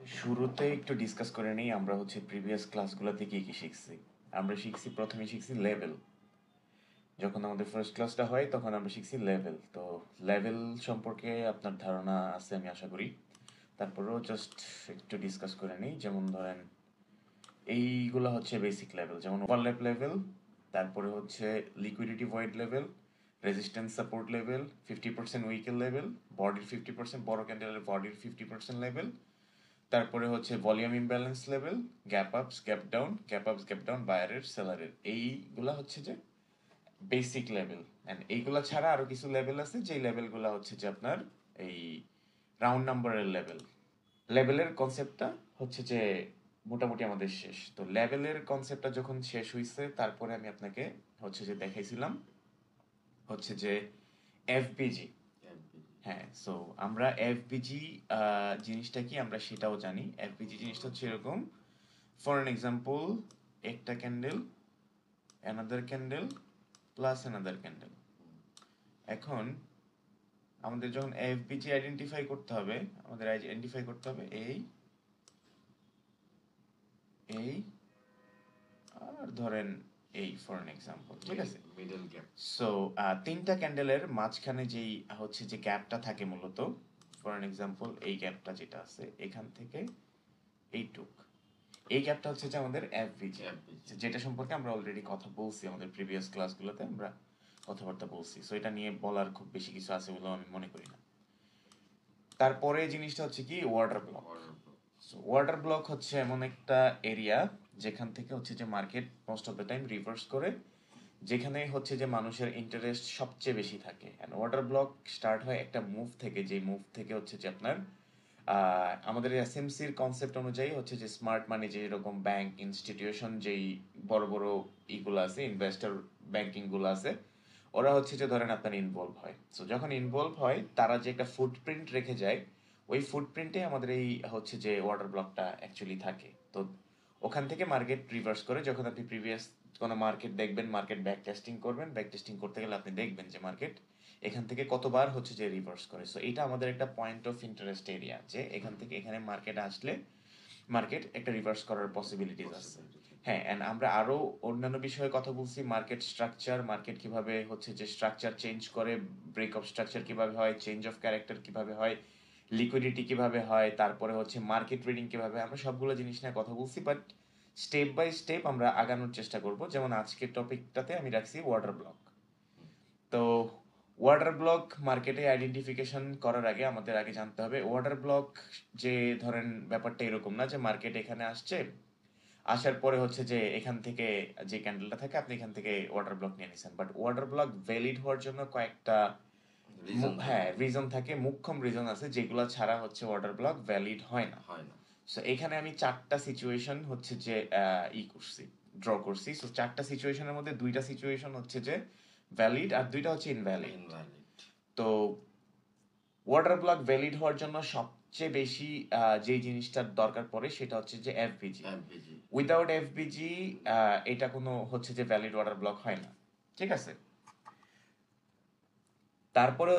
শুরুতে একটু ডিসকাস করে নেই আমরা প্রিভিয়াস ক্লাসগুলোতে কি কি শিখছি। আমরা প্রথমে শিখছি লেভেল। যখন আমাদের ফার্স্ট ক্লাসটা হয় তখন আমরা শিখছি লেভেল। তো লেভেল সম্পর্কে আপনার ধারণা আছে আমি আশা করি। তারপরেও জাস্ট একটু ডিসকাস করে নেই। যেমন ধরেন এইগুলো বেসিক লেভেল, যেমন ওভারল্যাপ লেভেল, তারপরে liquidity void level, resistance support level, 50% উইকেল লেভেল, বডির 50%, বড় ক্যান্ডেলের বডির 50% লেভেল, তারপরে volume imbalance level, gap ups gap down, gap ups gap down, বায়ারের সেলারের, এইগুলা যে বেসিক লেভেল। এন্ড এইগুলা ছাড়া আরো কিছু লেভেল আছে, যেই লেভেলগুলো আপনার এই রাউন্ড নাম্বারের লেভেল। লেভেলের কনসেপ্টটা যে মোটামুটি আমাদের শেষ। তো লেভেলের কনসেপ্টটা যখন শেষ হয়েছে তারপরে আমি আপনাকে দেখাইছিলাম যে এফবিজি। হ্যাঁ, সো আমরা এফবিজি জিনিসটা কি আমরা সেটাও জানি। এফবিজি জিনিসটা এরকম, ফর অ্যান এক্সাম্পল, একটা candle, another candle, plus another candle. এখন আমাদের যখন এফবিজি আইডেন্টিফাই করতে হবে, এই এই আর ধরেন এই, ফর অ্যান এক্সাম্পল, ঠিক আছে। Middle gap. সো তিনটা ক্যান্ডেলের মাঝখানে যেই যে গ্যাপটা থাকে মূলত, ফর অ্যান এক্সাম্পল এই গ্যাপটা যেটা আছে এখান থেকে এইটুক, এই গ্যাপটা যে আমাদের এফবিজি, যেটা সম্পর্কে আমরা অলরেডি কথা বলছি আমাদের প্রিভিয়াস ক্লাসগুলোতে, আমরা কথাবার্তা বলছি। সো এটা নিয়ে বলার খুব বেশি কিছু আছে বলে আমি মনে করি না। তারপরে জিনিসটা কি ওয়াটার ব্লক। ওয়াটার ব্লক এমন একটা এরিয়া যেখান থেকে যে market most of the time reverse করে, যেখানে যে মানুষের ইন্টারেস্ট সবচেয়ে বেশি থাকে। এন্ড ওয়াটার ব্লক স্টার্ট হয় একটা মুভ থেকে, যে মুভ থেকে যে আপনার আমাদের এসএমসির কনসেপ্ট অনুযায়ী যে স্মার্ট মানি, যে এরকম ব্যাংক ইনস্টিটিউশন, যেই বড় বড় ইগুলো আছে, ইনভেস্টর ব্যাংকিং গুলো আছে, ওরা যে ধরেন আপনার ইনভলভ হয়। সো যখন ইনভলভ হয় তারা যে একটা ফুটপ্রিন্ট রেখে যায়, ওই ফুটপ্রিন্টে আমাদের এই যে ওয়াটার ব্লকটা অ্যাকচুয়ালি থাকে। তো ওখান থেকে মার্কেট রিভার্স করে। যখন আপনি প্রিভিয়াস কোনো মার্কেট দেখবেন, মার্কেট ব্যাক টেস্টিং করবেন, ব্যাক টেস্টিং করতে গেলে আপনি দেখবেন যে মার্কেট এখান থেকে কতবার যে রিভার্স করে। সো এটা আমাদের একটা পয়েন্ট অফ ইন্টারেস্ট এরিয়া, যে এখান থেকে এখানে মার্কেট আসলে মার্কেট একটা রিভার্স করার পসিবিলিটিস আছে। হ্যাঁ, এন্ড আমরা আরো অন্যান্য বিষয়ে কথা বলছি, মার্কেট স্ট্রাকচার, মার্কেট কিভাবে যে স্ট্রাকচার চেঞ্জ করে, ব্রেক অফ স্ট্রাকচার কিভাবে হয়, চেঞ্জ অফ ক্যারেক্টার কিভাবে হয়, লিকুইডিটি কিভাবে হয়, তারপরে মার্কেট রিডিং কিভাবে, আমরা সবগুলো জিনিস নিয়ে কথা বলছি। বাট স্টেপ বাই স্টেপ আমরা আগানোর চেষ্টা করব। যেমন আজকের টপিকটাতে আমি রাখছি ওয়াটার ব্লক। তো ওয়াটার ব্লক মার্কেটে আইডেন্টিফিকেশন করার আগে আমাদের আগে জানতে হবে ওয়াটার ব্লক, যে ধরেন ব্যাপারটা এরকম না যে মার্কেট এখানে আসছে, আসার পরে যে এখান থেকে যে ক্যান্ডেলটা থাকে আপনি এখান থেকে ওয়াটার ব্লক নিয়ে নিছেন। বাট ওয়াটার ব্লক ভ্যালিড হওয়ার জন্য কয়েকটা রিজন থাকে, মুখ্যম রিজন আছে, যেগুলো ছাড়া ওয়াটার ব্লক ভ্যালিড হয় না। সো এখানে আমি চারটা সিচুয়েশন যে করছি, ড্র করছি। সো চারটা সিচুয়েশনের মধ্যে দুইটা সিচুয়েশন যে ভ্যালিড আর দুইটা ইনভ্যালিড। তো ওয়াটার ব্লক ভ্যালিড হওয়ার জন্য সবচেয়ে বেশি যে জিনিসটার দরকার পড়ে সেটা যে এফবিজি। উইদাউট এফবিজি এটা কোনো যে ভ্যালিড ওয়াটার ব্লক হয় না, ঠিক আছে। তারপরে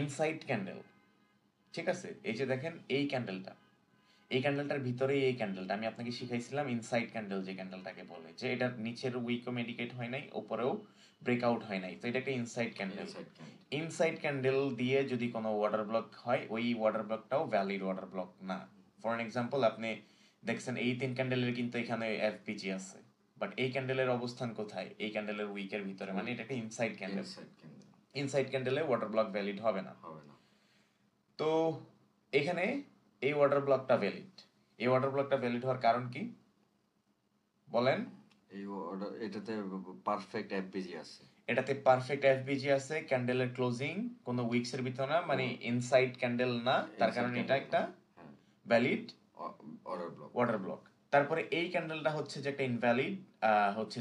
ইনসাইড ক্যান্ডেল, ঠিক আছে। এই যে দেখেন এই ক্যান্ডেলটা, এই ক্যান্ডেলটার ভিতরেই এই ক্যান্ডেলটা আমি আপনাকে শিখাইছিলাম ইনসাইড ক্যান্ডেল যে ক্যান্ডেলটাকে বলে, যে এটা নিচের উইকও মেডিকেট হয় নাই, উপরেও ব্রেকআউট হয় নাই, তো এটা একটা ইনসাইড ক্যান্ডেল। ইনসাইড ক্যান্ডেল দিয়ে যদি কোনো ওয়াটার ব্লক হয়, ওই ওয়াটার ব্লকটাও ভ্যালিড ওয়াটার ব্লক না। ফর এন এক্সাম্পল, আপনি দেখছেন এই তিন ক্যান্ডেলের কিন্তু এখানে এফপিজি আছে, বাট এই ক্যান্ডেলের অবস্থান কোথায়? এই ক্যান্ডেলের উইকের ভিতরে, মানে এটা একটা ইনসাইড ক্যান্ডেল। ইনসাইড ক্যান্ডেলে ওয়াটার ব্লক ভ্যালিড হবে না। তো এখানে এই ওয়াটার ব্লকটা ভ্যালিড। এই ওয়াটার ব্লকটা ভ্যালিড হওয়ার কারণ কি বলেন? এটাতে পারফেক্ট এফবিজি আছে, এটাতে পারফেক্ট এফবিজি আছে, ক্যান্ডেলের ক্লোজিং কোনো উইকস এর ভিতর না, মানে ইনসাইড ক্যান্ডেল না, তার কারণে এটা একটা ভ্যালিড ওয়াটার ব্লক। তারপরে এই ক্যান্ডেলটা যে একটা ইনভ্যালিড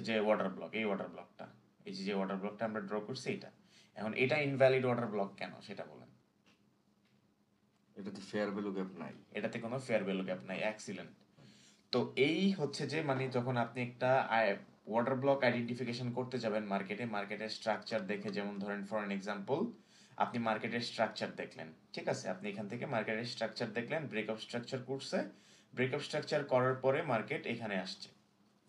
যে ওয়াটার ব্লক, এই ওয়াটার ব্লকটা, এই যে ওয়াটার ব্লকটা আমরা ড্র করছি এটা, এখন এটা ইনভ্যালিড ওয়াটার ব্লক কেন সেটা বলেন। এটাতে ফেয়ার ভ্যালু গ্যাপ নাই, এটাতে কোনো ফেয়ার ভ্যালু গ্যাপ নাই। এক্সিলেন্ট। তো এই যে মানে যখন আপনি একটা ওয়াটার ব্লক আইডেন্টিফিকেশন করতে যাবেন মার্কেটে, মার্কেটের স্ট্রাকচার দেখে, যেমন ধরেন ফর এন এক্সাম্পল আপনি মার্কেটের স্ট্রাকচার দেখলেন, ঠিক আছে, আপনি এখান থেকে মার্কেটের স্ট্রাকচার দেখলেন, ব্রেক অফ স্ট্রাকচার করছে, ব্রেকআপ স্ট্রাকচার করার পরে মার্কেট এখানে আসছে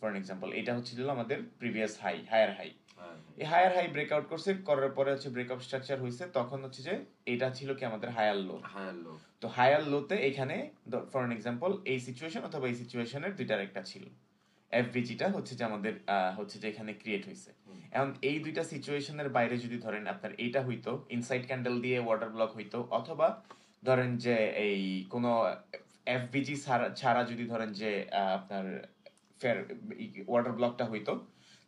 ফর এক্সাম্পল এটা হচ্ছে আমাদের প্রিভিয়াস হায়ার হাই এই হায়ার হাই ব্রেকআউট করছে করার পরে হচ্ছে ব্রেকআপ স্ট্রাকচার হয়েছে তখন হচ্ছে যে এটা ছিল কি আমাদের হায়ার লো তো হায়ার লোতে এখানে ফর এক্সাম্পল এই সিচুয়েশন অথবা এই সিচুয়েশনের দুইটার একটা ছিল এফভিজিটা হচ্ছে যে আমাদের হচ্ছে যে এখানে ক্রিয়েট হয়েছে এখন এই দুইটা সিচুয়েশনের বাইরে যদি ধরেন আপনার এইটা হইতো ইনসাইড ক্যান্ডেল দিয়ে ওয়াটার ব্লক হইতো অথবা ধরেন যে এই কোনো এফভিজি ছাড়া যদি ধরেন যে আপনার ফেয়ার ওয়াটার ব্লকটা হইতো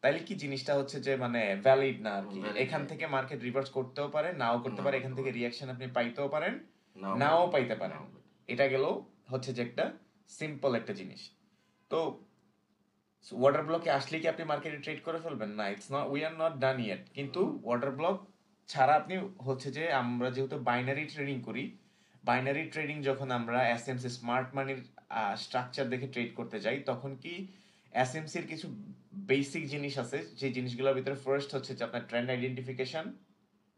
তাইলে কি জিনিসটা হচ্ছে যে মানে ভ্যালিড না আর কি এখান থেকে মার্কেট রিভার্স করতেও পারে নাও করতে পারে এখান থেকে রিয়াকশন আপনি পাইতেও পারেন নাও পাইতে পারেন এটা গেল হচ্ছে যে একটা সিম্পল একটা জিনিস তো ওয়াটার ব্লকে আসলে কি আপনি মার্কেটে ট্রেড করে ফেলবেন না it's not we are not done yet কিন্তু ওয়াটার ব্লক ছাড়া আপনি হচ্ছে যে আমরা যেহেতু বাইনারি ট্রেডিং করি বাইনারি ট্রেডিং যখন আমরা এসএমসি স্মার্ট মানির স্ট্রাকচার দেখে ট্রেড করতে যাই তখন কি এসএমসির কিছু বেসিক জিনিস আছে যে জিনিসগুলোর ভিতরে ফার্স্ট হচ্ছে যে আপনার ট্রেন্ড আইডেন্টিফিকেশন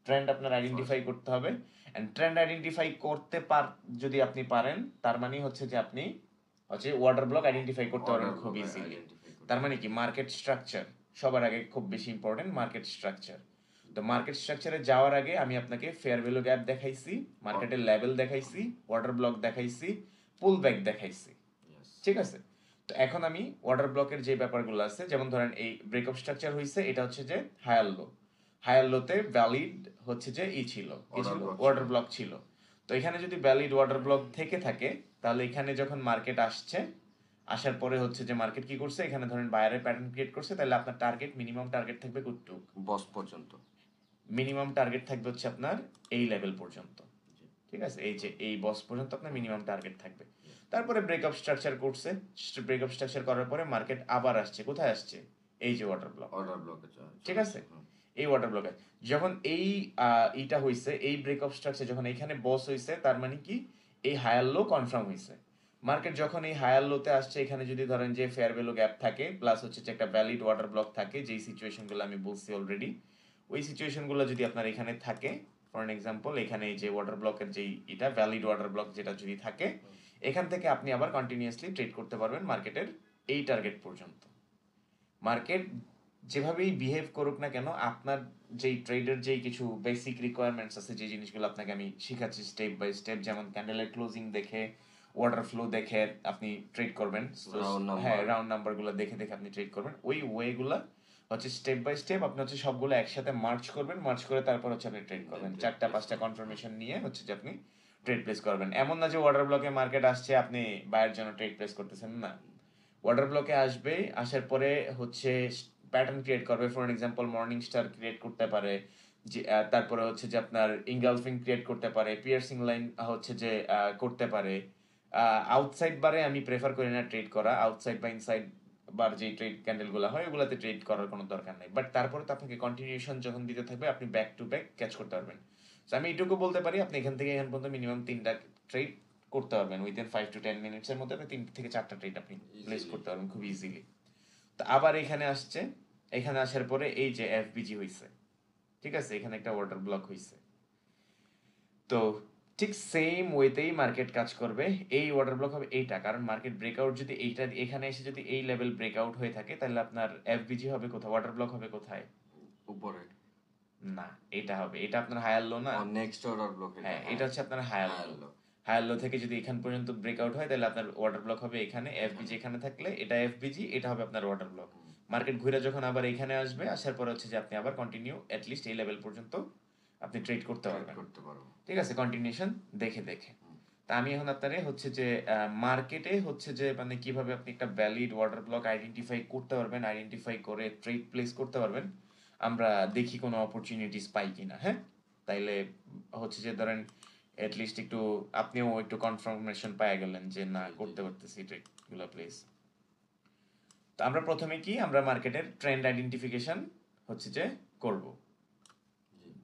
ট্রেন্ড আপনার আইডেন্টিফাই করতে হবে এন্ড ট্রেন্ড আইডেন্টিফাই করতে যদি আপনি পারেন তার মানে হচ্ছে যে আপনি হচ্ছে ওয়াটার ব্লক আইডেন্টিফাই করতে পারবেন খুব ইজিলি তার মানে কি মার্কেট স্ট্রাকচার সবার আগে খুব বেশি ইম্পর্টেন্ট মার্কেট স্ট্রাকচার তো মার্কেট স্ট্রাকচারে যাওয়ার আগে আমি আপনাকে ফেয়ার ভ্যালু গ্যাপ দেখাইছি মার্কেটের লেভেল দেখাইছি ওয়াটার ব্লক দেখাইছি পুল ব্যাক দেখাইছি ঠিক আছে তো এখন আমি ওয়াটার ব্লকের যে ব্যাপারগুলো আছে যেমন ধরেন এই ব্রেকআপ স্ট্রাকচার হইছে এটা হচ্ছে যে হায়ার লোতে ভ্যালিড হচ্ছে যে ছিল ওয়াটার ব্লক ছিল তো এখানে যদি ভ্যালিড ওয়াটার ব্লক থেকে থাকে তাহলে এখানে যখন মার্কেট আসছে আসার পরে হচ্ছে যে মার্কেট কি করছে এখানে ধরেন বায়ারের প্যাটার্ন ক্রিয়েট করছে তাহলে আপনার টার্গেট মিনিমাম টার্গেট থাকবে কতটুক বস পর্যন্ত মিনিমাম টার্গেট থাকবে হচ্ছে আপনার এই লেভেল পর্যন্ত ঠিক আছে এই যে এই বস পর্যন্ত আপনার মিনিমাম টার্গেট থাকবে তারপরে ব্রেকআপ স্ট্রাকচার করছে ব্রেকআপ স্ট্রাকচার করার পরে মার্কেট আবার আসছে কোথায় আসছে এই যে ওয়াটার ব্লক ঠিক আছে এই ওয়াটার ব্লকে যখন এই এইটা হইছে এই ব্রেকআপ স্ট্রাকচার যখন এখানে বস হইছে তার মানে কি এই হায়ার লো কনফার্ম হইছে মার্কেট যখন এই হায়ার লোতে আসছে এখানে যদি ধরেন যে ফেয়ার ভ্যালু গ্যাপ থাকে প্লাস হচ্ছে যে একটা ভ্যালিড ওয়াটার ব্লক থাকে যেই সিচুয়েশনগুলো আমি বলছি অলরেডি ওই সিচুয়েশনগুলো যদি আপনার এখানে থাকে ফর এক্সাম্পল এখানে এই যে ওয়াটার ব্লকের যেই এটা ভ্যালিড ওয়াটার ব্লক যেটা যদি থাকে এখান থেকে আপনি আবার কন্টিনিউয়াসলি ট্রেড করতে পারবেন মার্কেটের এই টার্গেট পর্যন্ত মার্কেট যেভাবেই বিহেভ করুক না কেন আপনার যেই ট্রেডের যেই কিছু বেসিক রিকোয়ারমেন্টস আছে যে জিনিসগুলো আপনাকে আমি শিখাচ্ছি স্টেপ বাই স্টেপ যেমন ক্যান্ডেলের ক্লোজিং দেখে ওয়াটার ফ্লো দেখে আপনি ট্রেড করবেন হ্যাঁ রাউন্ড নাম্বারগুলো দেখে দেখে আপনি ট্রেড করবেন ওই ওয়েগুলো হচ্ছে স্টেপ বাই স্টেপ আপনি হচ্ছে সবগুলো একসাথে মার্চ করবেন মার্চ করে তারপর হচ্ছে আপনি ট্রেড করবেন 4টা 5টা কনফার্মেশন নিয়ে হচ্ছে যে আপনি ট্রেড প্লেস করবেন এমন না যে ওয়াটার ব্লকে মার্কেট আসছে আপনি বায়ের জন্য ট্রেড প্লেস করতেছেন না ওয়াটার ব্লকে আসবে আসার পরে হচ্ছে প্যাটার্ন ক্রিয়েট করবে for example morning star create করতে পারে যে তারপরে হচ্ছে যে আপনার ইনগালফিং ক্রিয়েট করতে পারে পিয়ার্সিং লাইন হচ্ছে যে করতে পারে আউটসাইড বারে আমি প্রেফার করি না ট্রেড করা আউটসাইড বা ইনসাইড বার যে ট্রেড ক্যান্ডেলগুলো হয় ওগুলোতে ট্রেড করার কোনো দরকার নেই বাট তারপরে তো আপনাকে কন্টিনিউশন যখন দিতে থাকবে আপনি ব্যাক টু ব্যাক ক্যাচ করতে পারবেন আমি এটুকু বলতে পারি আপনি এখান থেকে এখান পর্যন্ত মিনিমাম 3টা ট্রেড করতে পারবেন উইদিন 5 to 10 মিনিটস এর মধ্যে 3 থেকে 4টা ট্রেড আপনি প্লেস করতে পারবেন খুব ইজিলি তো আবার এখানে আসছে এখানে আসার পরে এই যে এফবিজি হইছে ঠিক আছে এখানে একটা ওয়াটার ব্লক হইছে তো ঠিক সেম ওয়েতেই মার্কেট কাজ করবে এই ওয়াটার ব্লক হবে এইটা কারণ মার্কেট ব্রেকআউট যদি এইটা এখানে এসে যদি এই লেভেল ব্রেকআউট হয়ে থাকে তাহলে আপনার এফবিজি হবে কোথায় ওয়াটার ব্লক হবে কোথায় উপরে না এটা হবে এটা আপনার হায়ার লো না নেক্সট ওয়াটার ব্লক হ্যাঁ এটা হচ্ছে আপনার হায়ার লো থেকে যদি এখান পর্যন্ত ব্রেকআউট হয় তাহলে আপনার ওয়াটার ব্লক হবে এখানে এফবিজি এখানে থাকলে এটা এফবিজি এটা হবে আপনার ওয়াটার ব্লক মার্কেট ঘুরে যখন আবার এখানে আসবে আসার পর হচ্ছে যে আপনি আবার কন্টিনিউ লিস্ট এই লেভেল পর্যন্ত আপনি ট্রেড করতে পারবেন ঠিক আছে কন্টিনিউশন দেখে দেখে তা আমি এখন আপনারে হচ্ছে যে মার্কেটে হচ্ছে যে মানে কিভাবে আপনি একটা ভ্যালিড ওয়াটার ব্লক আইডেন্টিফাই করতে পারবেন আইডেন্টিফাই করে ট্রেড প্লেস করতে পারবেন আমরা দেখি কোনো অপরচুনিটিস পাই কিনা হ্যাঁ তাইলে হচ্ছে যে ধরেন লিস্ট একটু আপনিও একটু কনফার্মেশন পেয়ে গেলেন যে না করতে পারতেছি ট্রেডগুলো প্লেস তো আমরা প্রথমে কি আমরা মার্কেটের ট্রেন্ড আইডেন্টিফিকেশন হচ্ছে যে করব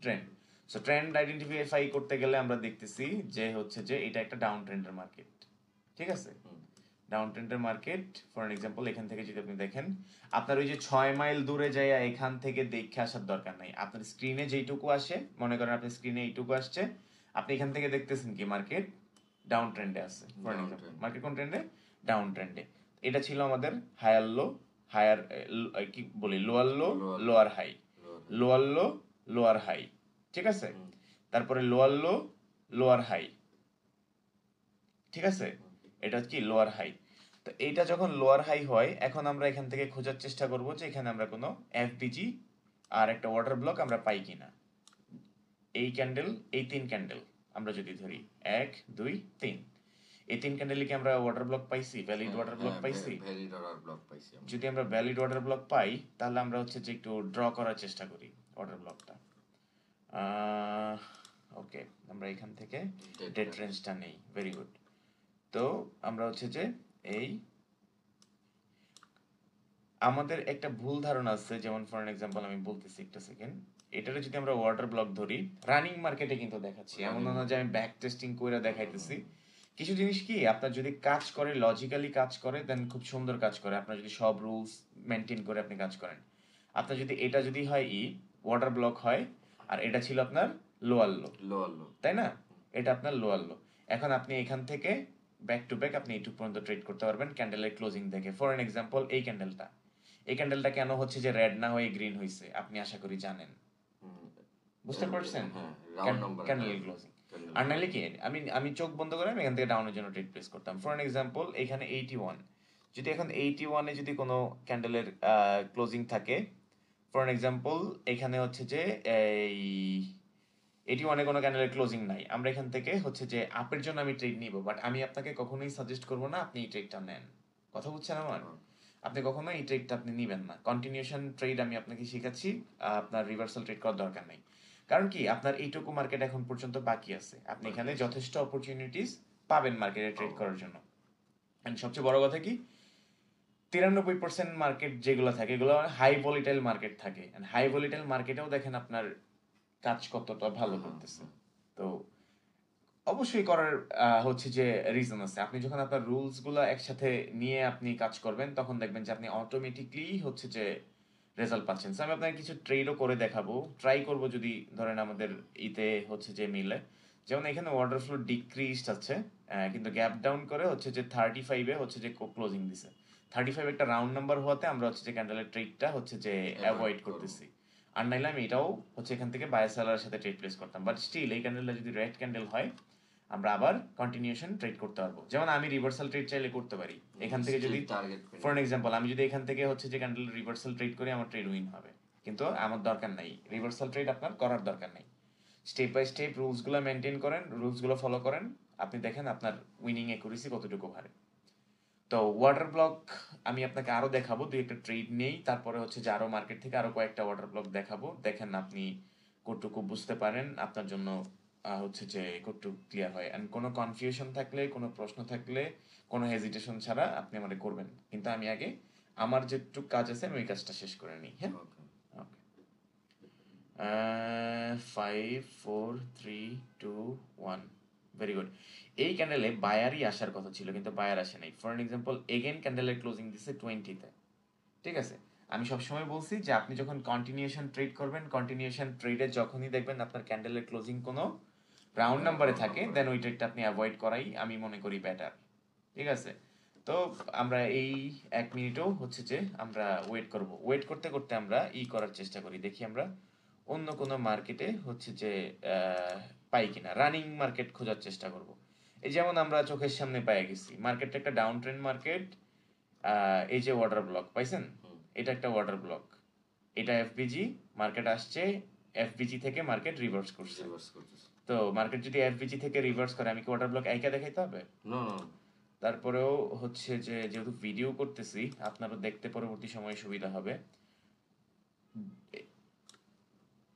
ট্রেন্ড সো ট্রেন্ড আইডেন্টিফাই করতে গেলে আমরা দেখতেছি যে হচ্ছে যে এটা একটা ডাউন ট্রেন্ডের মার্কেট ঠিক আছে ডাউন ট্রেন্ডের মার্কেট ফর এক্সাম্পল এখান থেকে যদি আপনি দেখেন আপনার ওই যে 6 মাইল দূরে যায় এখান থেকে দেখে আসার দরকার নাই আপনার স্ক্রিনে যেইটুকু আসে মনে করেন আপনার স্ক্রিনে এইটুকু আসছে আপনি এখান থেকে দেখতেছেন কি মার্কেট ডাউন ট্রেন্ডে আছে ফর এক্সাম্পল মার্কেট কোন ট্রেন্ডে ডাউন ট্রেন্ডে। এটা ছিল আমাদের হায়ার লো, হায়ার কি বলি, lower low, lower high, lower low, lower high, ঠিক আছে? তারপরে লোয়ার লো, লোয়ার হাই, ঠিক আছে? এটা কি লোয়ার হাই। তো এইটা যখন লোয়ার হাই হয়, এখন আমরা এখান থেকে খোঁজার চেষ্টা করব যে এখানে আমরা কোনো এফবিজি আর একটা ওয়াটার ব্লক আমরা পাই কিনা। এই ক্যান্ডেল, এই 3 ক্যান্ডেল আমরা যদি ধরি 1 2 3, এই 3 ক্যান্ডেলে কি আমরা ওয়াটার ব্লক পাইছি, ভ্যালিড ওয়াটার ব্লক পাইছি? ভ্যালিড ওয়াটার ব্লক পাইছি। যদি আমরা ভ্যালিড ওয়াটার ব্লক পাই, তাহলে আমরা হচ্ছে যে একটু ড্র করার চেষ্টা করি ওয়াটার ব্লকটা। ওকে, আমরা এখান থেকে ডেড রেঞ্জটা নেই, ভেরি গুড। তো আমরা হচ্ছে যে এই আমাদের একটা ভুল ধারণা আছে, যেমন ফর এক্সাম্পল আমি বলতেছি একটা সেকেন্ড, এটারে যদি আমরা ওয়াটার ব্লক ধরি, রানিং মার্কেটে কিন্তু দেখাচ্ছি, এমন না যে আমি ব্যাক টেস্টিং করে দেখাইতেছি। কিছু জিনিস কি আপনার যদি কাজ করে, লজিক্যালি কাজ করে, দেন খুব সুন্দর কাজ করে, আপনার যদি সব রুলস মেনটেন করে আপনি কাজ করেন। আপনার যদি এটা যদি হয় ওয়াটার ব্লক হয়, আর এটা ছিল আপনার লোয়ার লো, তাই না? এটা আপনার লোয়ার লো। এখন আপনি এখান থেকে ব্যাক টু ব্যাক আপনি এইটুকু পর্যন্ত ট্রেড করতে পারবেন ক্যান্ডেলের ক্লোজিং দেখে। ফর এক্সাম্পল এই ক্যান্ডেলটা কেন হচ্ছে যে রেড না হয়ে গ্রিন হয়েছে আপনি আশা করি জানেন, বুঝতে পারছেন? Candle closing. আর নাহলে কি আমি চোখ বন্ধ করে আমি এখান থেকে ডাউনের জন্য ট্রেড প্লেস করতাম। ফর এক্সাম্পল এখানে 81, যদি এখন 81-এ যদি কোনো ক্যান্ডেলের ক্লোজিং থাকে, ফর এক্সাম্পল এখানে হচ্ছে যে এই 81-এ কোনো ক্যান্ডেলের ক্লোজিং নাই, আমরা এখান থেকে হচ্ছে যে আপের জন্য আমি ট্রেড নিব, বাট আমি আপনাকে কখনোই সাজেস্ট করবো না আপনি এই ট্রেডটা নেন। কথা বুঝছেন আমার? আপনি কখনো এই ট্রেডটা আপনি নিবেন না। কন্টিনিউশন ট্রেড আমি আপনাকে শিখাচ্ছি, আপনার রিভার্সাল ট্রেড করার দরকার নেই। কারণ কি আপনার এইটুকু মার্কেট এখন পর্যন্ত বাকি আছে, আপনি এখানে যথেষ্ট অপরচুনিটিস পাবেন মার্কেটে ট্রেড করার জন্য। এন্ড সবচেয়ে বড় কথা কি, 93% মার্কেট যেগুলো থাকে এগুলো হাই ভলিটাইল মার্কেট থাকে। হাই ভলিটাইল মার্কেটেও দেখেন আপনার কাজ কতটা ভালো করতেছে। তো অবশ্যই করার হচ্ছে যে রিজন আছে। আপনি যখন আপনার রুলস গুলো একসাথে নিয়ে আপনি কাজ করবেন, তখন দেখবেন যে আপনি অটোমেটিকলি হচ্ছে যে রেজাল্ট পাচ্ছেন। আমি আপনাকে কিছু ট্রেডও করে দেখাবো, ট্রাই করব যদি ধরেন আমাদের ইতে হচ্ছে যে মিলে। যেমন এখানে অর্ডার ফ্লো ডিক্রিজড আছে, কিন্তু গ্যাপ ডাউন করে হচ্ছে যে 35-এ হচ্ছে যে ক্লোজিং দিছে। 35 একটা রাউন্ড নাম্বার হওয়াতে আমরা হচ্ছে যে ক্যান্ডেলের ট্রেডটা হচ্ছে যে অ্যাভয়েড করতেছি। আর নাইলে আমি এটাও হচ্ছে এখান থেকে বায়ার সেলারের সাথে ট্রেড প্লেস করতাম, বাট স্টিল এই ক্যান্ডেলটা যদি রেড ক্যান্ডেল হয় আমরা আবার কন্টিনিউশন ট্রেড করতে পারবো। যেমন আমি রিভার্সাল ট্রেড চাইলে করতে পারি এখান থেকে, যদি ফর এক্সাম্পল আমি যদি এখান থেকে হচ্ছে যে ক্যান্ডেল রিভার্সাল ট্রেড করি, আমার ট্রেড উইন হবে, কিন্তু আমার দরকার নাই রিভার্সাল ট্রেড, আপনার করার দরকার নাই। স্টেপ বাই স্টেপ রুলসগুলো মেনটেন করেন, রুলসগুলো ফলো করেন, আপনি দেখেন আপনার উইনিং একুরেসি কতটুকু বাড়ে। তো ওয়াটার ব্লক আমি আপনাকে আরো দেখাবো, দুই একটা ট্রেড নেই, তারপরে হচ্ছে যে আরো মার্কেট থেকে আরো কয়েকটা ওয়াটার ব্লক দেখাবো, দেখেন আপনি কতটুকু বুঝতে পারেন, আপনার জন্য হচ্ছে যে কতটুকু ক্লিয়ার হয়। এন্ড কোনো কনফিউশন থাকলে, কোনো প্রশ্ন থাকলে, কোনো হেজিটেশন ছাড়া আপনি আমাকে করবেন, কিন্তু আমি আগে আমার যেটুকু কাজ আছে আমি ওই কাজটা শেষ করে নিই। হ্যাঁ, ওকে। 5 4 3 2 1, ভেরি গুড। এই ক্যান্ডেলে বায়ারই আসার কথা ছিল, কিন্তু বায়ার আসে নাই। ফর এক্সাম্পল এগেন ক্যান্ডেলের ক্লোজিং দিছে 20-তে, ঠিক আছে? আমি সবসময় বলছি যে আপনি যখন কন্টিনিউশন ট্রেড করবেন, কন্টিনিউশন ট্রেডে যখনই দেখবেন আপনার ক্যান্ডেলের ক্লোজিং কোনো রাউন্ড নাম্বারে থাকে, দেন ওই ট্রেডটা আপনি অ্যাভয়েড করাই আমি মনে করি বেটার, ঠিক আছে? তো আমরা এই 1 মিনিটও হচ্ছে যে আমরা ওয়েট করব, ওয়েট করতে করতে আমরা করার চেষ্টা করি, দেখি আমরা অন্য কোনো মার্কেটে হচ্ছে যে পাই কিনা, রানিং মার্কেট খোঁজার চেষ্টা করব। এই যেমন আমরা চোখের সামনে পেয়ে গেছি মার্কেটটা একটা ডাউন ট্রেন্ড মার্কেট। এই যে ওয়াটার ব্লক পাইছেন, এটা একটা ওয়াটার ব্লক, এটা এফবিজি, মার্কেট আসছে এফবিজি থেকে মার্কেট রিভার্স করছে। তো মার্কেট যদি এফবিজি থেকে রিভার্স করে, আমি কি ওয়াটার ব্লক একা দেখাইতে হবে? না। তারপরেও হচ্ছে যে যেহেতু ভিডিও করতেছি, আপনারও দেখতে পরবর্তী সময়ে সুবিধা হবে।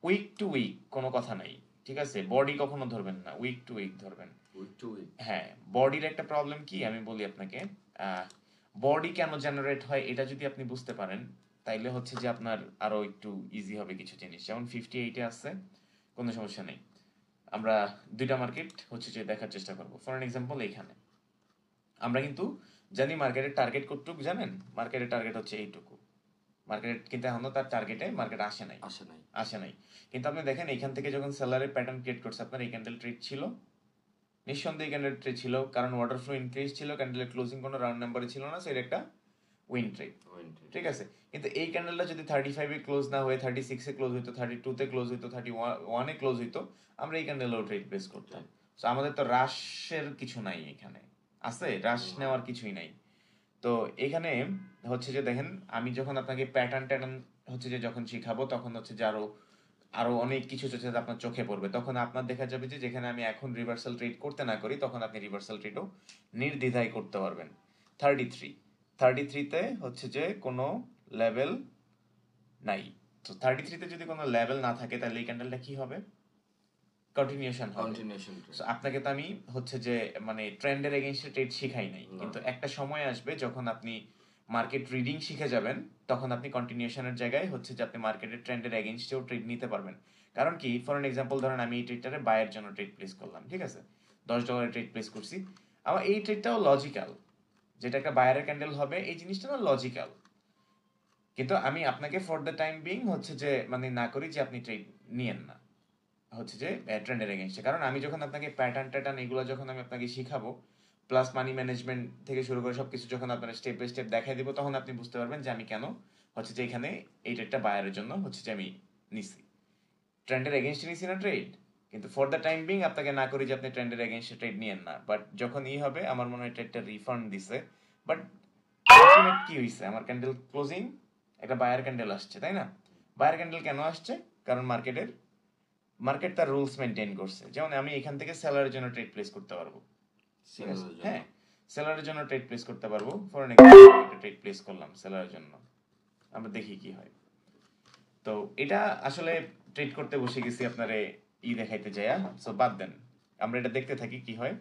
উইক টু উইক কোনো কথা নাই, ঠিক আছে? বডি কখনো ধরবেন না, উইক টু উইক ধরবেন। হ্যাঁ, বডির একটা প্রবলেম কি আমি বলি আপনাকে, বডি কেন জেনারেট হয় এটা যদি আপনি বুঝতে পারেন, তাইলে হচ্ছে যে আপনার আরো একটু ইজি হবে কিছু জিনিস। যেমন 58-এ আছে, কোনো সমস্যা নেই, আমরা দুইটা মার্কেট হচ্ছে যে দেখার চেষ্টা করবো। ফর এক্সাম্পল এইখানে আমরা কিন্তু জানি মার্কেটের টার্গেট কতটুকু জানেন, মার্কেটের টার্গেট হচ্ছে এইটুকু। মার্কেট কিন্তু এখনো তার টার্গেটে মার্কেট আসে নাই। কিন্তু আপনি দেখেন এইখান থেকে যখন সেলারের প্যাটার্ন ক্রিয়েট করছে, আপনার এই ক্যান্ডেল ট্রেড ছিল, নিঃসন্দেহে ক্যান্ডেল ট্রেড ছিল, কারণ ওয়াটার ফ্লো ইনক্রিজ ছিল, ক্যান্ডেলের ক্লোজিং কোনো রাউন্ড নাম্বারে ছিল না, সো এটা একটা উইন ট্রেড। ঠিক আছে, কিন্তু এই ক্যান্ডেলটা যদি 35-এ ক্লোজ না হয়ে 36-এ ক্লোজ হইতো, 32-তে ক্লোজ হইতো, 31-এ ক্লোজ হইতো, আমরা এই ক্যান্ডেলেও ট্রেড প্লেস করতাম। সো আমাদের তো রাশের কিছু নাই এখানে, আছে রাশ নেওয়ার কিছুই নাই। তো এখানে হচ্ছে যে দেখেন, আমি যখন আপনাকে প্যাটার্ন ট্যাটার্ন হচ্ছে যে যখন শিখাবো, তখন হচ্ছে যে আরো আরো অনেক কিছু হচ্ছে যে আপনার চোখে পড়বে, তখন আপনার দেখা যাবে যে যেখানে আমি এখন রিভার্সাল ট্রেড করতে না করি, তখন আপনি রিভার্সাল ট্রেডও নির্দ্বিধায় করতে পারবেন। 33তে হচ্ছে যে কোনো লেভেল নাই। তো 33তে যদি কোনো লেভেল না থাকে, তাহলে এই ক্যান্ডেলটা কি হবে? কন্টিনিউশন হবে। So, আপনাকে তো আমি হচ্ছে যে মানে ট্রেন্ডের এগেইনস্টে ট্রেড শিখাই নাই, কিন্তু একটা সময় আসবে যখন আপনি মার্কেট রিডিং শিখে যাবেন, তখন আপনি কন্টিনিউশনের জায়গায় হচ্ছে যে আপনি মার্কেটের ট্রেন্ডের এগেইনস্টেও ট্রেড নিতে পারবেন। কারণ কি, ফর এন এক্সাম্পল ধরেন আমি এই ট্রেডটারে বায়ের জন্য ট্রেড প্লেস করলাম, ঠিক আছে, $10 ট্রেড প্লেস করছি, আমার এই ট্রেডটাও লজিক্যাল, যেটা একটা বায়ারের ক্যান্ডেল হবে, এই জিনিসটা না লজিক্যাল, কিন্তু আমি আপনাকে ফর দ্য টাইম বিং হচ্ছে যে মানে না করি যে আপনি ট্রেড নিয়েন না হচ্ছে যে ট্রেন্ডের এগেইনস্টে। কারণ আমি যখন আপনাকে প্যাটার্ন ট্যাটার্ন এগুলো যখন আমি আপনাকে শিখাবো, প্লাস মানি ম্যানেজমেন্ট থেকে শুরু করে সবকিছু যখন আপনার স্টেপ বাই স্টেপ দেখাই দিব, তখন আপনি বুঝতে পারবেন যে আমি কেন হচ্ছে যে এখানে এই ট্রেডটা বায়ারের জন্য হচ্ছে যে আমি নিছি, ট্রেন্ডের এগেইনস্টে নিছি না ট্রেড, কিন্তু ফর দ্য টাইম বিং আপনাকে না করি যে আপনি ট্রেন্ডের এগেইনস্টে ট্রেড নিয়েন না। বাট যখন হবে, আমার মনে হয় ট্রেডটা রিফান্ড দিছে, বাট আলটিমেট কি হইছে, আমার ক্যান্ডেল ক্লোজিং একটা বায়ার ক্যান্ডেল আসছে, তাই না? বায়ার ক্যান্ডেল কেন আসছে? কারণ মার্কেট তার রুলস মেনটেন করছে। যেমন আমি এখান থেকে সেলারের জন্য ট্রেড প্লেস করতে পারবো, হ্যাঁ, সেলারের জন্য ট্রেড প্লেস করতে পারবো। ফর এন এক্সাম্পল একটা ট্রেড প্লেস করলাম সেলারের জন্য, আমরা দেখি কি হয়। তো এটা আসলে ট্রেড করতে বসে গেছি আপনারে দেখাইতে যায়া, সো বাদ দেন, আমরা এটা দেখতে থাকি কি হয়।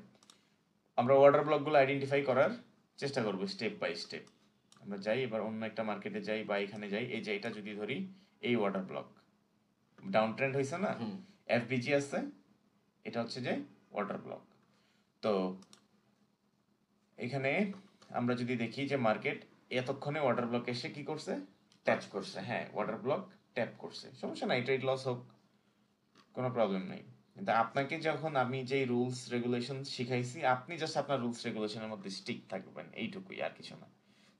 আমরা অর্ডার ব্লকগুলো আইডেন্টিফাই করার চেষ্টা করব স্টেপ বাই স্টেপ। আমরা যাই এবার অন্য একটা মার্কেটে যাই বা এখানে যাই, এই যে এটা যদি ধরি, এই অর্ডার ব্লক ডাউন ট্রেন্ড হয়েছে না, এফবিজি আছে, এটা হচ্ছে যে ওয়াটার ব্লক। তো এখানে আমরা যদি দেখি যে মার্কেট এতক্ষণে ওয়াটার ব্লক এসে কি করছে, ট্যাপ করছে, হ্যাঁ ওয়াটার ব্লক ট্যাপ করছে, সমস্যা নাই, ট্রেড লস হোক, কোনো প্রবলেম নাই। কিন্তু আপনাকে যখন আমি যে রুলস রেগুলেশন শিখাইছি, আপনি জাস্ট আপনার রুলস রেগুলেশনের মধ্যে স্টিক থাকবেন, এইটুকুই, আর কিছু না।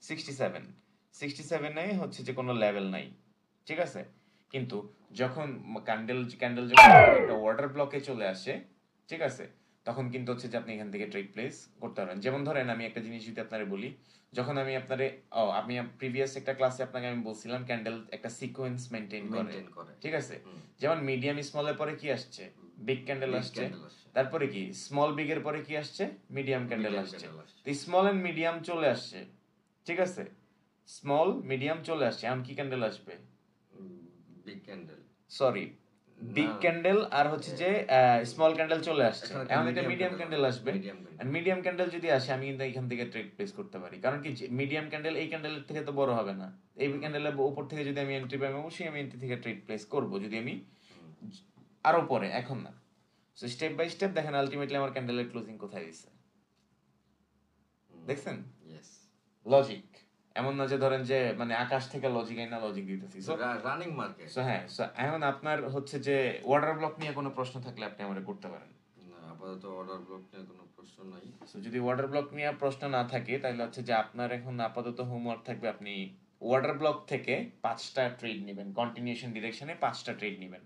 67-এ হচ্ছে যে কোনো লেভেল নাই, ঠিক আছে, কিন্তু যখন ক্যান্ডেল যখন একটা অর্ডার ব্লকে চলে আসে, ঠিক আছে, তখন কিন্তু হচ্ছে যে আপনি এখান থেকে ট্রেড প্লেস করতে পারবেন। যেমন ধরেন আমি একটা জিনিস যদি আপনারে বলি, যখন আমি আপনারে আমি প্রিভিয়াস একটা ক্লাসে আপনাকে আমি বলছিলাম ক্যান্ডেল একটা সিকোয়েন্স মেইনটেইন করে, ঠিক আছে, যেমন মিডিয়াম স্মলের পরে কি আসছে, বিগ ক্যান্ডেল আসছে, তারপরে কি স্মল বিগ এর পরে কি আসছে, মিডিয়াম ক্যান্ডেল আসছে, তো স্মল এন্ড মিডিয়াম চলে আসছে, ঠিক আছে, স্মল মিডিয়াম চলে আসছে, এখন কি ক্যান্ডেল আসবে, big candle, sorry big candle, আর হচ্ছে যে স্মল ক্যান্ডেল চলে আসছে, এখন এটা মিডিয়াম ক্যান্ডেল আসবে। আর মিডিয়াম ক্যান্ডেল যদি আসে, আমি কিন্তু এখান থেকে ট্রেড প্লেস করতে পারি, কারণ কি মিডিয়াম ক্যান্ডেল এই ক্যান্ডেলের থেকে তো বড় হবে না, এই ক্যান্ডেলের উপর থেকে যদি আমি এন্ট্রি পাই, অবশ্যই আমি এন্ট্রি থেকে ট্রেড প্লেস করব, যদি আমি আরো পরে, এখন না। সো স্টেপ বাই স্টেপ দেখেন আলটিমেটলি আমার ক্যান্ডেলের ক্লোজিং কোথায় দিছে, দেখছেন? লজিক এমন না যে ধরেন যে মানে আকাশ থেকে লজিক আইনা লজিক দিতেছি, সো রানিং মার্কেট। সো হ্যাঁ, সো এখন আপনার হচ্ছে যে ওয়াটার ব্লক নিয়ে কোনো প্রশ্ন থাকলে আপনি আমাকে করতে পারেন। না, আপাতত অর্ডার ব্লক নিয়ে কোনো প্রশ্ন নাই। সো যদি ওয়াটার ব্লক নিয়ে প্রশ্ন না থাকে, তাহলে হচ্ছে যে আপনার এখন আপাতত হোমওয়ার্ক থাকবে, আপনি ওয়াটার ব্লক থেকে 5টা ট্রেড নেবেন, কন্টিনিউশন ডিরেকশনে 5টা ট্রেড নেবেন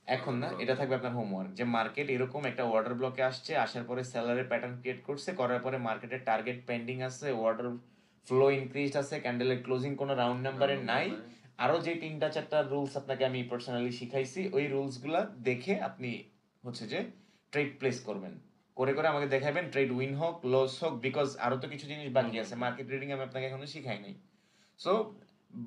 এখন না, এটা থাকবে আপনার হোমওয়ার্ক, যে মার্কেট এরকম একটা ওয়াটার ব্লকে আসছে, আসার পরে সেলারের প্যাটার্ন ক্রিয়েট করছে, করার পরে মার্কেটের টার্গেট পেন্ডিং আছে, ওয়াটার ফ্লো ইনক্রিজ আছে, ক্যান্ডেলের ক্লোজিং কোনো রাউন্ড নাম্বারে নাই, আরো যে 3-4টা রুলস আপনাকে আমি পার্সোনালি শিখাইছি, ওই রুলস গুলা দেখে আপনি হচ্ছে যে ট্রেড প্লেস করবেন, করে করে আমাকে দেখাবেন, ট্রেড উইন হোক লস হোক, বিকজ আরো তো কিছু জিনিস বাকি আছে, মার্কেট রিডিং আমি আপনাকে এখনো শিখাই নাই। সো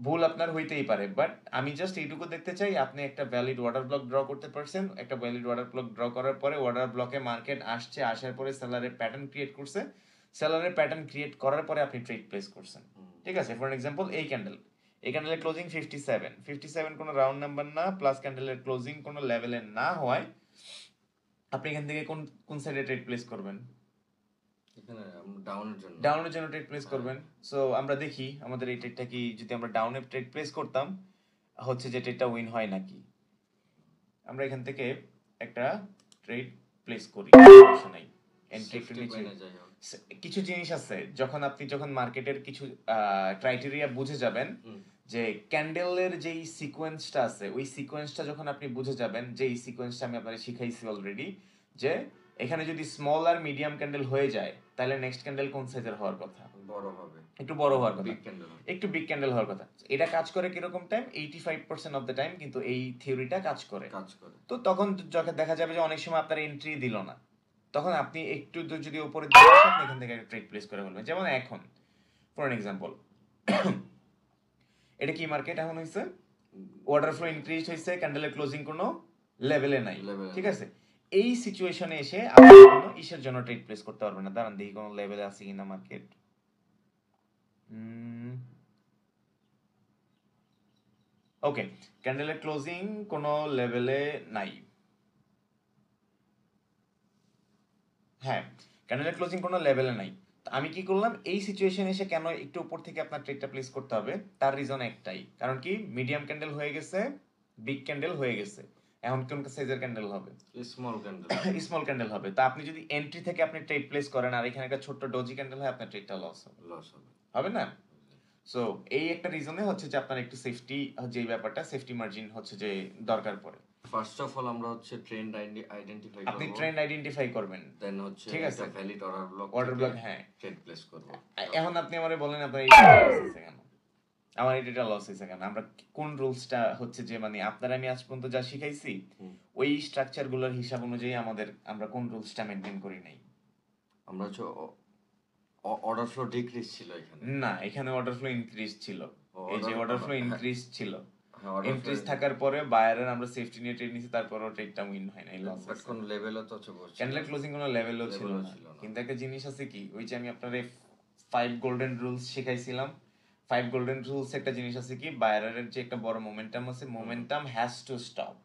ভুল আপনার হইতেই পারে, বাট আমি জাস্ট এইটুকু দেখতে চাই আপনি একটা ভ্যালিড ওয়াটার ব্লক ড্র করতে পারছেন, একটা ভ্যালিড ওয়াটার ব্লক ড্র করার পরে ওয়াটার ব্লকে মার্কেট আসছে, আসার পরে সেলারের প্যাটার্ন ক্রিয়েট করছে, সেলারের প্যাটার্ন ক্রিয়েট করার পরে আপনি ট্রেড প্লেস করছেন, ঠিক আছে। ফর এক্সাম্পল এই ক্যান্ডেলের ক্লোজিং 57 কোনো রাউন্ড নাম্বার না, প্লাস ক্যান্ডেলের ক্লোজিং কোনো লেভেলে না হয়, আপনি এখান থেকে কোন কোন সাইডে ট্রেড প্লেস করবেন, এখানে ডাউনের জন্য ট্রেড প্লেস করবেন। সো আমরা দেখি আমাদের এই ট্রেডটা কি, যদি আমরা ডাউনে ট্রেড প্লেস করতাম হচ্ছে যে ট্রেডটা উইন হয় নাকি। আমরা এখান থেকে একটা ট্রেড প্লেস করি, সমস্যা নাই, এন্ট্রি একটু Safety নিচে মেনে যাই হোক। কিছু জিনিস আছে যখন মার্কেটের কিছু ক্রাইটেরিয়া বুঝে যাবেন, যে ক্যান্ডেলের যেই সিকোয়েন্সটা আছে ওই সিকোয়েন্সটা যখন আপনি বুঝে যাবেন, যে এই সিকোয়েন্সটা আমি আপনাদের শিখাইছি অলরেডি, যে এখানে যদি স্মল আর মিডিয়াম ক্যান্ডেল হয়ে যায় তাহলে নেক্সট ক্যান্ডেল কোন সাইজের হওয়ার কথা, বড় হবে, একটু বড় হওয়ার কথা, বিগ ক্যান্ডেল হবে। একটু বিগ ক্যান্ডেল হওয়ার কথা। এটা কাজ করে কিরকম টাইম, 85% অফ দ্য টাইম কিন্তু এই থিওরিটা কাজ করে। তো তখন যখন দেখা যাবে যে অনেক সময় আপনার এন্ট্রি দিল না, তখন আপনি একটু যদি উপরে দিকে আসেন আপনি এখান থেকে একটা ট্রেড প্লেস করে ফেলবেন। যেমন এখন ফর এন এক্সাম্পল, এটা কি মার্কেট এখন হইছে, অর্ডার ফ্লো ইনক্রিজ হইছে, ক্যান্ডেলের ক্লোজিং কোনো লেভেলে নাই, ঠিক আছে। এই সিচুয়েশনে এসে আপনি কোনো ইসের জন্য ট্রেড প্লেস করতে পারবেন না। দাঁড়ান দেখি কোনো লেভেলে আছে কিনা মার্কেট। ওকে, ক্যান্ডেলের ক্লোজিং কোনো লেভেলে নাই। হ্যাঁ, ক্যান্ডেলের ক্লোজিং কোনো লেভেলে নাই। আমি কি করলাম, এই সিচুয়েশন এসে কেন একটু উপর থেকে আপনার ট্রেডটা প্লেস করতে হবে, তার রিজন একটাই, কারণ কি মিডিয়াম ক্যান্ডেল হয়ে গেছে, বিগ ক্যান্ডেল হয়ে গেছে, এখন কোন সাইজের ক্যান্ডেল হবে, স্মল ক্যান্ডেল, স্মল ক্যান্ডেল হবে। তা আপনি যদি এন্ট্রি থেকে আপনি ট্রেড প্লেস করেন আর এখানে একটা ছোট্ট ডজি ক্যান্ডেল হয়, আপনার ট্রেডটা লস হবে, হবে না? সো এই একটা রিজনে হচ্ছে যে আপনার একটু সেফটি, যে ব্যাপারটা সেফটি মার্জিন হচ্ছে যে দরকার পড়ে। ফার্স্ট অফ অল আমরা হচ্ছে ট্রেন্ড আইডেন্টিফাই করব, আপনি ট্রেন্ড আইডেন্টিফাই করবেন, দেন হচ্ছে ঠিক আছে, একটা ভ্যালিড অর্ডার ব্লক, হ্যাঁ, ট্রেড প্লেস করব। এখন আপনি আমারে বলেন আপনার এইটা লস হইছে কেন, আমার এটা লস হইছে কেন, আমরা কোন রুলসটা হচ্ছে যে মানে আপনারা আমি আজ পর্যন্ত যা শিখাইছি ওই স্ট্রাকচার গুলোর হিসাব অনুযায়ী আমরা কোন রুলসটা মেইনটেইন করি নাই। আমরা হচ্ছে অর্ডার ফ্লো ডিক্রিজ ছিল এখানে, না, এখানে অর্ডার ফ্লো ইনক্রিজ ছিল। এই যে অর্ডার ফ্লো ইনক্রিজ ছিল, ইনক্রিজ থাকার পরে বায়ারের আমরা সেফটি নিয়ে ট্রেড নিছি, তারপরও ট্রেডটা উইন হয় নাই, লস হইছে। কোন লেভেলও তো হচ্ছে বলছি, ক্যান্ডেল ক্লোজিং কোনো লেভেলও ছিল না। কিন্তু একটা জিনিস আছে কি, ওই যে আমি আপনারে 5 গোল্ডেন রুলস শিখাইছিলাম, 5 গোল্ডেন রুলস একটা জিনিস আছে কি, বায়ারের যে একটা বড় মোমেন্টাম আছে, momentum has to stop.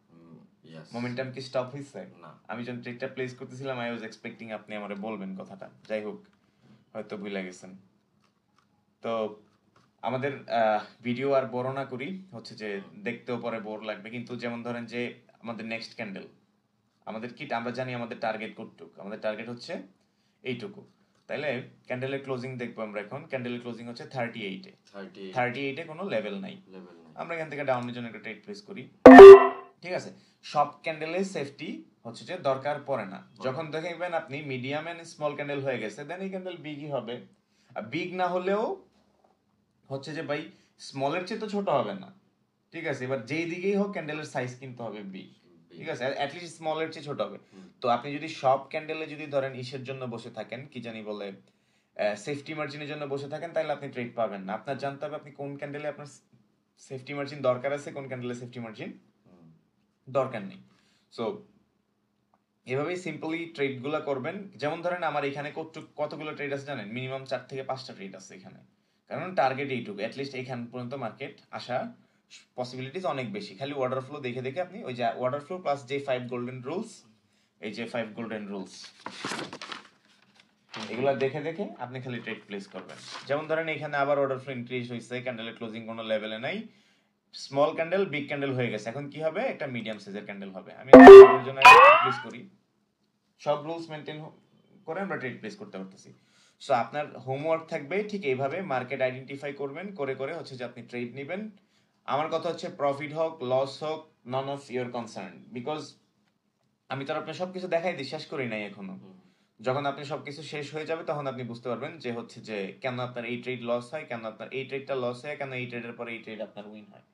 Momentum কি স্টপ হইছে না? আমি যখন ট্রেডটা প্লেস করতেছিলাম আই ওয়াজ এক্সপেক্টিং আপনি আমারে বলবেন কথাটা, যাই হোক হয়তো ভুলে গেছেন। তো আমাদের ভিডিও আর বড় না করি, হচ্ছে যে দেখতেও পরে বোর লাগবে, কিন্তু যেমন ধরেন যে আমাদের নেক্সট ক্যান্ডেল, আমাদের কি আমরা জানি আমাদের টার্গেট কতটুকু, আমাদের টার্গেট হচ্ছে এইটুকু, তাইলে ক্যান্ডেলের ক্লোজিং দেখবো আমরা এখন। ক্যান্ডেলের ক্লোজিং হচ্ছে 38 এ কোনো লেভেল নাই, আমরা এখান থেকে ডাউনের জন্য একটা ট্রেড প্লেস করি, ঠিক আছে। সব ক্যান্ডেলে সেফটি হচ্ছে যে দরকার পড়ে না, যখন দেখবেন আপনি মিডিয়াম এন্ড স্মল ক্যান্ডেল হয়ে গেছে দেন এই ক্যান্ডেল বিগই হবে, আর বিগ না হলেও হচ্ছে যে ভাই স্মলের চেয়ে তো ছোট হবে না, ঠিক আছে। এবার যেই দিকেই হোক ক্যান্ডেলের সাইজ কিন্তু হবে বিগ, ঠিক আছে, অ্যাট লিস্ট স্মলের চেয়ে ছোট হবে। তো আপনি যদি সব ক্যান্ডেলে যদি ধরেন ইসের জন্য বসে থাকেন, কি জানি বলে, সেফটি মার্জিনের জন্য বসে থাকেন, তাহলে আপনি ট্রেড পাবেন না। আপনার জানতে হবে আপনি কোন ক্যান্ডেলে আপনার সেফটি মার্জিন দরকার আছে, কোন ক্যান্ডেলে সেফটি মার্জিন দরকার নেই। সো এভাবেই সিম্পলি ট্রেড গুলা করবেন। যেমন ধরেন আমার এখানে কতগুলো ট্রেড আছে জানেন, মিনিমাম 4 থেকে 5টা ট্রেড আছে এখানে, কারণ টার্গেট এইটুকু, অ্যাটলিস্ট এখান পর্যন্ত মার্কেট আসা পসিবিলিটিস অনেক বেশি। খালি অর্ডার ফ্লো দেখে দেখে আপনি ওই যে অর্ডার ফ্লো প্লাস যে 5 গোল্ডেন রুলস, এই যে 5 গোল্ডেন রুলস, এগুলা দেখে দেখে আপনি খালি ট্রেড প্লেস করবেন। যেমন ধরেন এখানে আবার অর্ডার ফ্লো ইনক্রিজ হইছে, ক্যান্ডেলের ক্লোজিং কোনো লেভেলে নাই, স্মল ক্যান্ডেল বিগ ক্যান্ডেল হয়ে গেছে, এখন কি হবে, একটা মিডিয়াম সাইজের ক্যান্ডেল হবে। আমি আপনাদের জন্য প্লেস করি, সব রুলস মেইনটেইন করে আমরা ট্রেড প্লেস করতে পারতেছি। সো আপনার হোমওয়ার্ক থাকবে ঠিক এইভাবে মার্কেট আইডেন্টিফাই করবেন, করে করে হচ্ছে যে আপনি ট্রেড নেবেন। আমার কথা হচ্ছে প্রফিট হোক লস হোক none of your concern, because আমি তো আপনার সবকিছু দেখাই দিই, শেষ করি নাই এখনো। যখন আপনি সবকিছু শেষ হয়ে যাবে তখন আপনি বুঝতে পারবেন যে হচ্ছে যে কেন আপনার এই ট্রেড লস হয়, কেন আপনার এই ট্রেডটা লস হয়, কেন এই ট্রেডের পরে এই ট্রেড আপনার উইন হয়,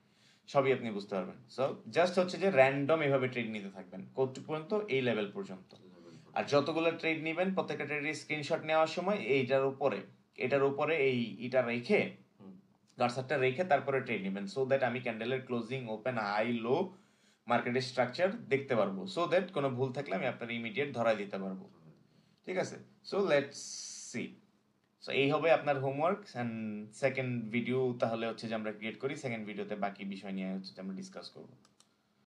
সবই আপনি বুঝতে পারবেন। সো জাস্ট হচ্ছে যে র্যান্ডম এভাবে ট্রেড নিতে থাকবেন কতটুকু পর্যন্ত, এই লেভেল পর্যন্ত। আর যতগুলো ট্রেড নেবেন প্রত্যেকটা ট্রেডের স্ক্রিনশট নেওয়ার সময় এটার উপরে এটা রেখে কার্সারটা রেখে তারপরে ট্রেড নেবেন, সো দ্যাট আমি ক্যান্ডেলের ক্লোজিং, ওপেন, হাই, লো, মার্কেটের স্ট্রাকচার দেখতে পারবো, সো দ্যাট কোনো ভুল থাকলে আমি আপনার ইমিডিয়েট ধরাই দিতে পারবো, ঠিক আছে। So let's see. সো এই হবে আপনার হোমওয়ার্ক। এন্ড সেকেন্ড ভিডিও তাহলে হচ্ছে যে আমরা ক্রিয়েট করি, সেকেন্ড ভিডিওতে বাকি বিষয় নিয়ে হচ্ছে যে আমরা ডিসকাস করবো।